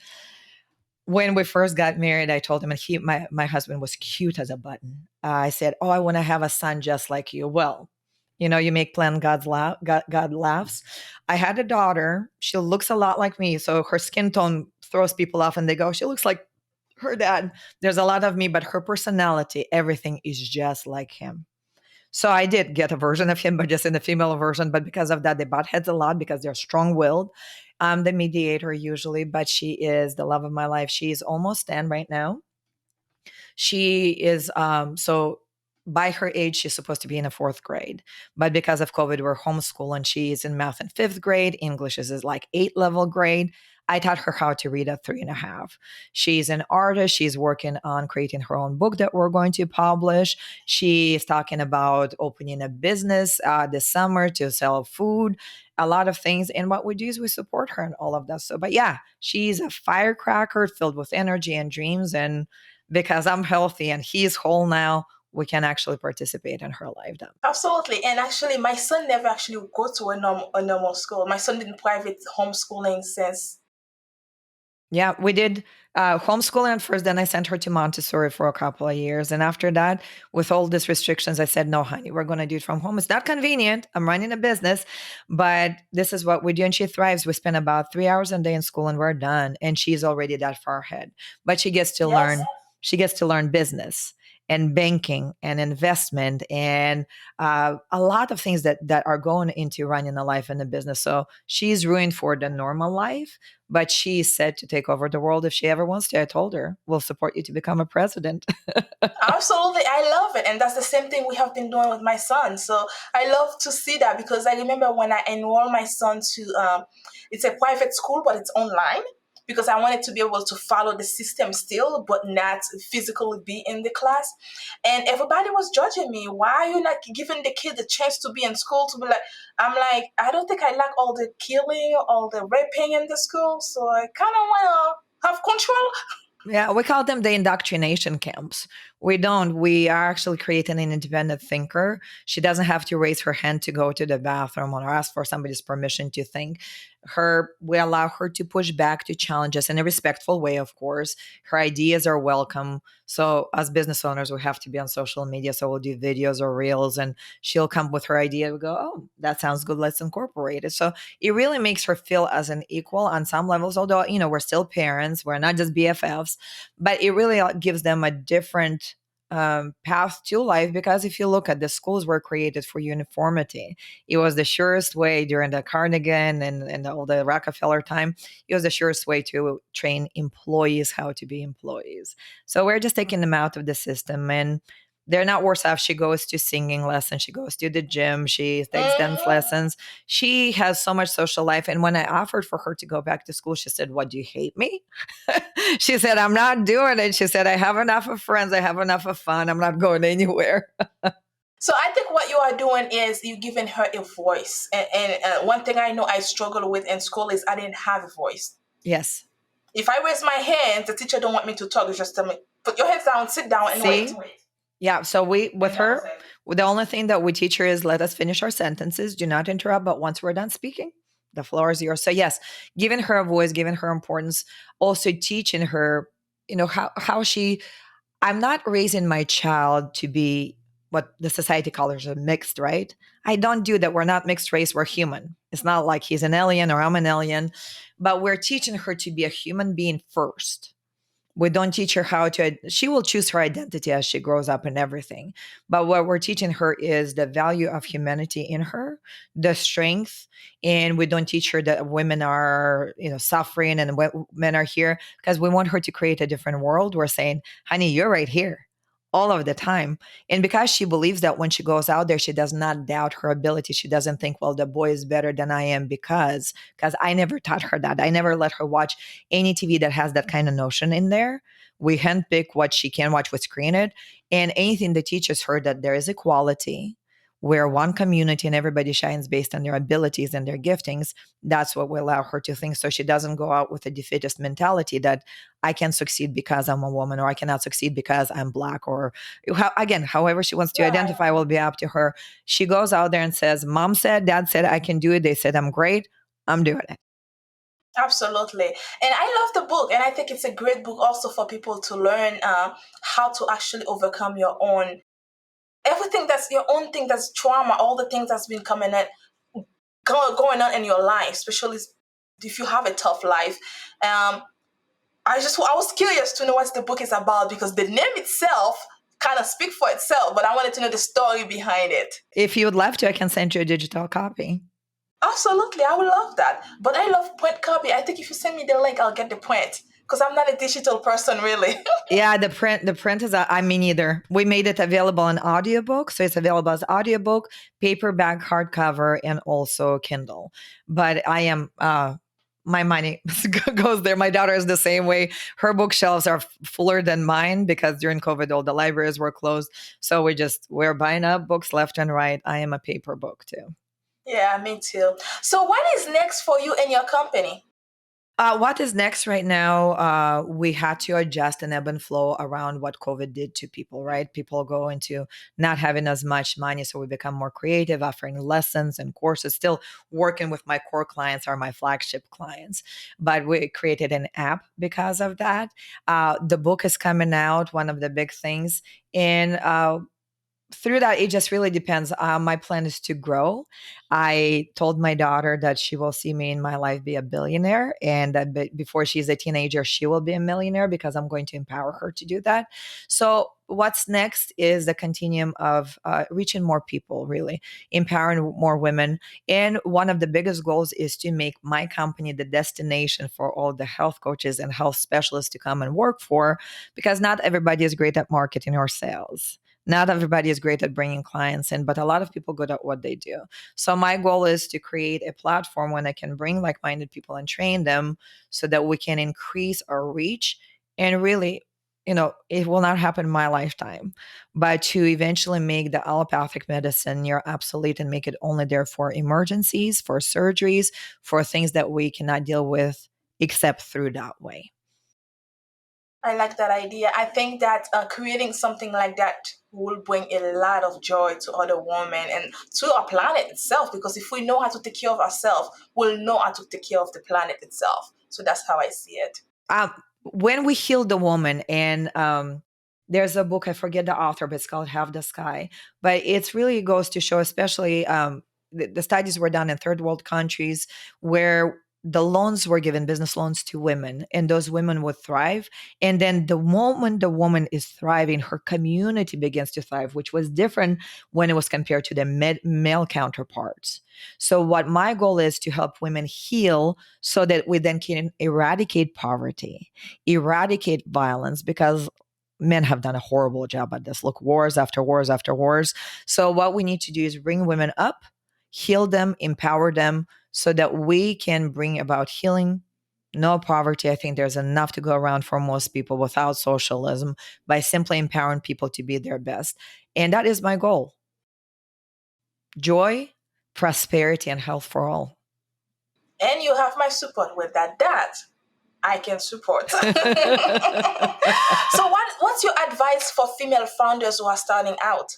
When we first got married, I told him, and my husband was cute as a button. I said, oh, I want to have a son just like you. Well, You make plan, God laughs. I had a daughter. She looks a lot like me. So her skin tone throws people off and they go, she looks like her dad. There's a lot of me, but her personality, everything is just like him. So I did get a version of him, but just in the female version. But because of that, they butt heads a lot because they're strong willed. I'm the mediator usually, but she is the love of my life. She's almost 10 right now. She is so by her age, she's supposed to be in the fourth grade. But because of COVID, we're homeschooling. She's in math in fifth grade. English is like 8 level grade. I taught her how to read at 3.5. She's an artist. She's working on creating her own book that we're going to publish. She is talking about opening a business this summer to sell food, a lot of things. And what we do is we support her in all of that. So, but yeah, she's a firecracker filled with energy and dreams. And because I'm healthy and he's whole now, we can actually participate in her life then. Absolutely. And actually, my son never actually go to a normal school. My son did private homeschooling since. Yeah, we did homeschooling at first. Then I sent her to Montessori for a couple of years. And after that, with all these restrictions, I said, no, honey, we're going to do it from home. It's not convenient. I'm running a business, but this is what we do. And she thrives. We spend about 3 hours a day in school and we're done. And she's already that far ahead. But she gets to Yes. learn, she gets to learn business and banking and investment and a lot of things that are going into running a life and a business. So she's ruined for the normal life, but she's set to take over the world if she ever wants to. I told her, we'll support you to become a president. Absolutely, I love it, and that's the same thing we have been doing with my son. So I love to see that because I remember when I enrolled my son to, it's a private school, but it's online because I wanted to be able to follow the system still, but not physically be in the class. And everybody was judging me. Why are you not giving the kid the chance to be in school? To be like, I'm like, I don't think I like all the killing, all the raping in the school, so I kind of want to have control. Yeah, we call them the indoctrination camps. We don't. We are actually creating an independent thinker. She doesn't have to raise her hand to go to the bathroom or ask for somebody's permission to think. We allow her to push back, to challenge us in a respectful way, of course. Her ideas are welcome. So, as business owners, we have to be on social media. So, we'll do videos or reels, and she'll come with her idea. We go, oh, that sounds good. Let's incorporate it. So, it really makes her feel as an equal on some levels, although, we're still parents, we're not just BFFs, but it really gives them a different path to life, because if you look at the schools were created for uniformity. It was the surest way during the Carnegie and all the Rockefeller time. It was the surest way to train employees how to be employees. So we're just taking them out of the system, and they're not worse off. She goes to singing lessons. She goes to the gym. She takes dance Mhm. lessons. She has so much social life. And when I offered for her to go back to school, she said, what, do you hate me? She said, I'm not doing it. She said, I have enough of friends. I have enough of fun. I'm not going anywhere. So I think what you are doing is you giving her a voice. And one thing I know I struggled with in school is I didn't have a voice. Yes. If I raise my hand, the teacher don't want me to talk. It's just tell me, put your head down, sit down, and wait. See? Yeah. So with And that was her, it. the only thing that we teach her is let us finish our sentences. Do not interrupt. But once we're done speaking, the floor is yours. So yes, giving her a voice, giving her importance, also teaching her, how she I'm not raising my child to be what the society calls a mixed, right? I don't do that. We're not mixed race, we're human. It's not like he's an alien or I'm an alien, but we're teaching her to be a human being first. We don't teach her how to, she will choose her identity as she grows up and everything. But what we're teaching her is the value of humanity in her, the strength. And we don't teach her that women are, suffering and men are here, because we want her to create a different world. We're saying, honey, you're right here all of the time. And because she believes that when she goes out there, she does not doubt her ability. She doesn't think, well, the boy is better than I am because I never taught her that. I never let her watch any TV that has that kind of notion in there. We handpick what she can watch, what's screened, and anything that teaches her that there is equality, where one community and everybody shines based on their abilities and their giftings. That's what we allow her to think. So she doesn't go out with a defeatist mentality that I can succeed because I'm a woman, or I cannot succeed because I'm black, or again, however she wants to Right. identify will be up to her. She goes out there and says, Mom said, Dad said, I can do it. They said I'm great. I'm doing it. Absolutely. And I love the book. And I think it's a great book also for people to learn how to actually overcome your own everything that's your own thing, that's trauma, all the things that's been coming in, going on in your life, especially if you have a tough life. Um, I was curious to know what the book is about because the name itself kind of speaks for itself, but I wanted to know the story behind it. If you would love to, I can send you a digital copy. Absolutely, I would love that. But I love print copy. I think if you send me the link, I'll get the print because I'm not a digital person really. Yeah, the print is I mean either. We made it available in audiobook, so it's available as audiobook, paperback, hardcover, and also Kindle. But I am my money goes there. My daughter is the same way. Her bookshelves are fuller than mine because during COVID all the libraries were closed. So we're buying up books left and right. I am a paper book too. Yeah, me too. So what is next for you and your company? What is next right now? We had to adjust an ebb and flow around what COVID did to people, right? People go into not having as much money. So we become more creative, offering lessons and courses, still working with my core clients or my flagship clients. But we created an app because of that. The book is coming out, one of the big things. And through that, it just really depends. My plan is to grow. I told my daughter that she will see me in my life be a billionaire, and that before she's a teenager, she will be a millionaire because I'm going to empower her to do that. So, what's next is the continuum of reaching more people, really empowering more women. And one of the biggest goals is to make my company the destination for all the health coaches and health specialists to come and work for, because not everybody is great at marketing or sales. Not everybody is great at bringing clients in, but a lot of people good at what they do. So my goal is to create a platform when I can bring like-minded people and train them so that we can increase our reach and really, it will not happen in my lifetime, but to eventually make the allopathic medicine near obsolete and make it only there for emergencies, for surgeries, for things that we cannot deal with except through that way. I like that idea. I think that creating something like that will bring a lot of joy to other women and to our planet itself. Because if we know how to take care of ourselves, we'll know how to take care of the planet itself. So that's how I see it. um, when we heal the woman, and there's a book, I forget the author, but it's called Have the Sky. But it really goes to show, especially the studies were done in third world countries where the loans were given, business loans to women, and those women would thrive. And then the moment the woman is thriving, her community begins to thrive, which was different when it was compared to the male counterparts. So, what my goal is to help women heal so that we then can eradicate poverty, eradicate violence, because men have done a horrible job at this. Look, wars after wars after wars. So, what we need to do is bring women up, heal them, empower them so that we can bring about healing. No poverty. I think there's enough to go around for most people without socialism by simply empowering people to be their best. And that is my goal: joy, prosperity, and health for all. And you have my support with that. That I can support. So what's your advice for female founders who are starting out?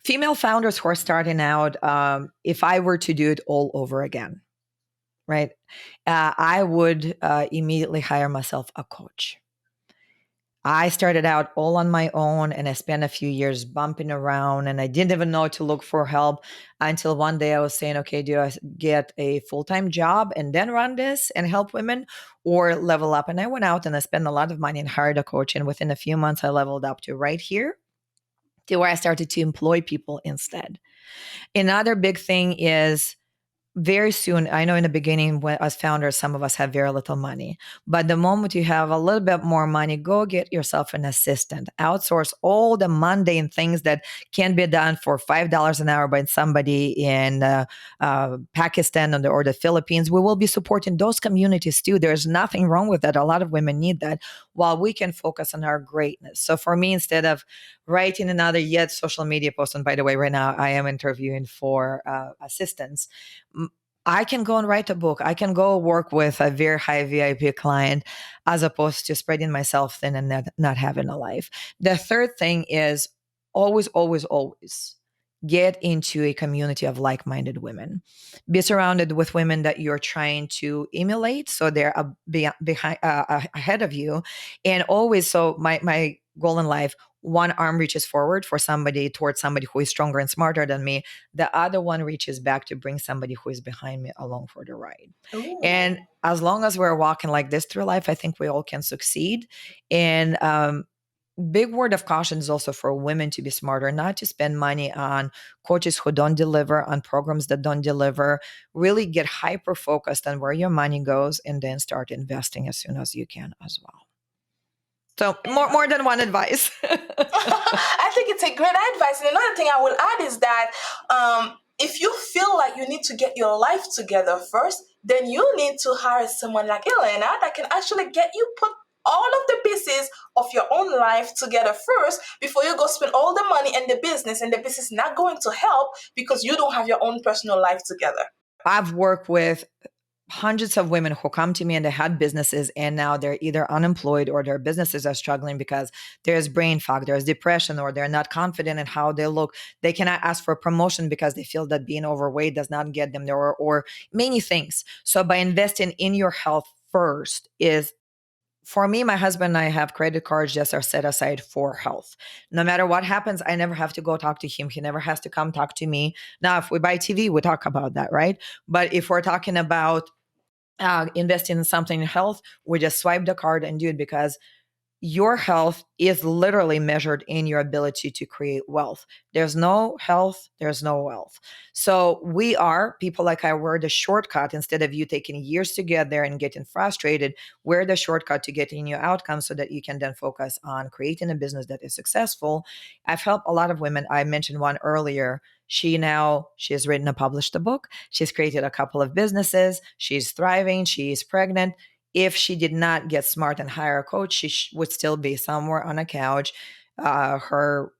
Female founders who are starting out, if I were to do it all over again, right, I would immediately hire myself a coach. I started out all on my own and I spent a few years bumping around and I didn't even know to look for help until one day I was saying, okay, do I get a full time job and then run this and help women or level up? And I went out and I spent a lot of money and hired a coach. And within a few months, I leveled up to right here to where I started to employ people instead. Another big thing is very soon, I know in the beginning, when, as founders, some of us have very little money. But the moment you have a little bit more money, go get yourself an assistant. Outsource all the mundane things that can be done for $5 an hour by somebody in Pakistan or the Philippines. We will be supporting those communities too. There's nothing wrong with that. A lot of women need that while we can focus on our greatness. So for me, instead of writing another yet social media post, and by the way, right now I am interviewing for assistants, I can go and write a book. I can go work with a very high VIP client as opposed to spreading myself thin and not having a life. The third thing is always, always, always get into a community of like-minded women. Be surrounded with women that you're trying to emulate, so they're behind, ahead of you, and always. So my goal in life, one arm reaches forward for somebody towards somebody who is stronger and smarter than me. The other one reaches back to bring somebody who is behind me along for the ride. Ooh. And as long as we're walking like this through life, I think we all can succeed. And big word of caution is also for women to be smarter, not to spend money on coaches who don't deliver, on programs that don't deliver. Really get hyper focused on where your money goes and then start investing as soon as you can as well. So more than one advice. I think it's a great advice. And another thing I will add is that if you feel like you need to get your life together first, then you need to hire someone like Elena that can actually get you put all of the pieces of your own life together first before you go spend all the money in the business, and the business is not going to help because you don't have your own personal life together. I've worked with hundreds of women who come to me and they had businesses and now they're either unemployed or their businesses are struggling because there's brain fog, there's depression, or they're not confident in how they look. They cannot ask for a promotion because they feel that being overweight does not get them there, or many things. So by investing in your health first is, for me, my husband and I have credit cards just are set aside for health. No matter what happens, I never have to go talk to him. He never has to come talk to me. Now, if we buy TV, we talk about that, right? But if we're talking about investing in something in health, we just swipe the card and do it, because your health is literally measured in your ability to create wealth. There's no health, there's no wealth. So we are people like I were the shortcut. Instead of you taking years to get there and getting frustrated, we're the shortcut to getting your outcomes so that you can then focus on creating a business that is successful. I've helped a lot of women. I mentioned one earlier. She has written and published a book. She's created a couple of businesses. She's thriving. She's pregnant. If she did not get smart and hire a coach, she would still be somewhere on a couch. Her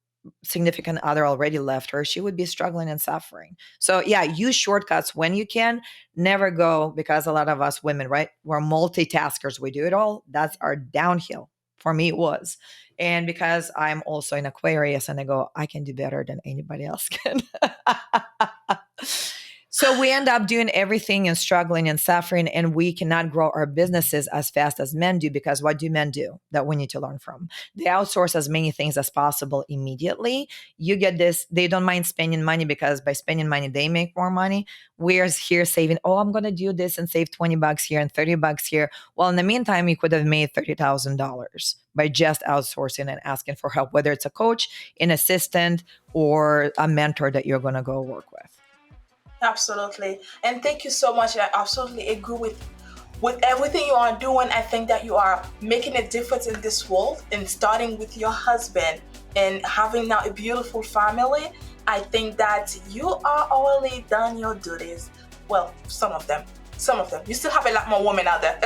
significant other already left her. She would be struggling and suffering. So yeah, use shortcuts when you can. Never go, because a lot of us women, right? We're multitaskers. We do it all. That's our downhill. For me, it was. And because I'm also in Aquarius and I go, I can do better than anybody else can. So we end up doing everything and struggling and suffering, and we cannot grow our businesses as fast as men do, because what do men do that we need to learn from? They outsource as many things as possible immediately. You get this, they don't mind spending money because by spending money, they make more money. We're here saving, I'm going to do this and save $20 here and $30 here. Well, in the meantime, you could have made $30,000 by just outsourcing and asking for help, whether it's a coach, an assistant, or a mentor that you're going to go work with. Absolutely. And thank you so much. I absolutely agree with everything you are doing. I think that you are making a difference in this world, and starting with your husband and having now a beautiful family. I think that you are already done your duties. Well, some of them. You still have a lot more women out there,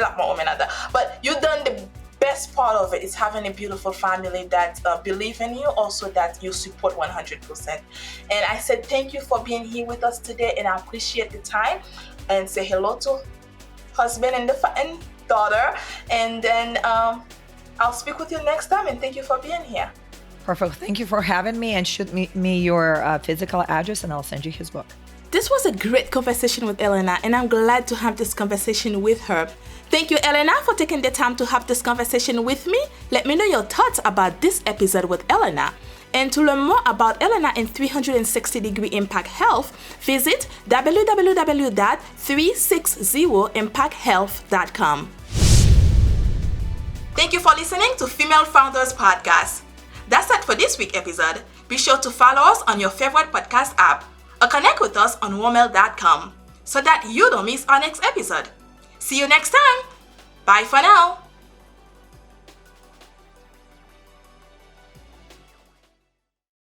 but you've done the best part of it. Is having a beautiful family that believe in you, also that you support 100%. And I said thank you for being here with us today, and I appreciate the time. And say hello to husband and daughter, and then I'll speak with you next time. And thank you for being here. Perfect. Thank you for having me, and shoot me your physical address and I'll send you his book. This was a great conversation with Elena, and I'm glad to have this conversation with her. Thank you, Elena, for taking the time to have this conversation with me. Let me know your thoughts about this episode with Elena. And to learn more about Elena and 360-degree Impact Health, visit www.360impacthealth.com. Thank you for listening to Female Founders Podcast. That's it for this week's episode. Be sure to follow us on your favorite podcast app, or connect with us on hormone.com so that you don't miss our next episode. See you next time. Bye for now.